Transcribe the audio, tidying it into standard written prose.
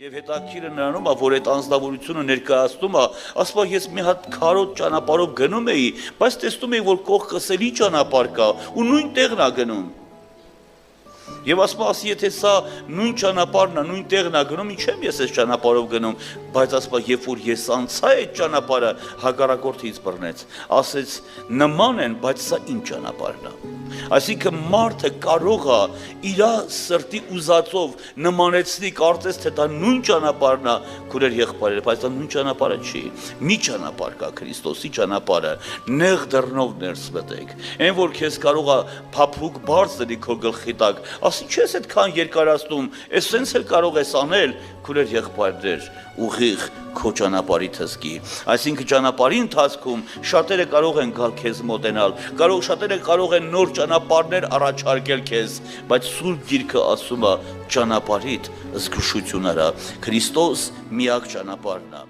Եվ հետաքրքիրը նրանում է, որ այդ անձնավորությունը ներկայացնում է, ասում է, ես մի հատ քարոտ ճանապարհով գնում էի, բայց տեսնում էի, որ կողքս էլի ճանապարհ կա ու նույն տեղն է գնում։ Եվ ասում է, եթե սա նույն ճանապարհն է, նույն տեղն է գնում, ինչ եմ ես այս ճանապարհով գնում, բայց ասում է, երբ որ ես անցա այդ ճանապարհը, հակառակորդից բռնեց, ասեց նման են, բայց սա իմ ճանապարհն է։ Այսինքն մարդը կարող է իր սրտի ուզածով նմանեցնի, կարծես թե դա նույն ճանապարհն է, քուրեր եղբայրեր, բայց դա նույն ճանապարհը չի։ Մի ճանապարհ կա, Քրիստոսի ճանապարհը, նեղ դռնով ներս մտեք։ Այն որ քեզ կարող է փափուկ բարձ դրի քո գլխի տակ, ասի չես այդքան երկարացնում, այս սենց էլ կարող ես անել, քուրեր եղբայրներ, ուղիղ քո ճանապարհի թզկի։ Այսինքն ճանապարհի ընթացքում շատերը կարող են գալ քեզ մոտենալ, շատերը կարող են նոր ճանապարհներ առաջարկել քեզ, բայց Սուրբ Գիրքը ասում է ճանապարհիդ զգուշություն արա, Քրիստոս միակ ճանապարհն է։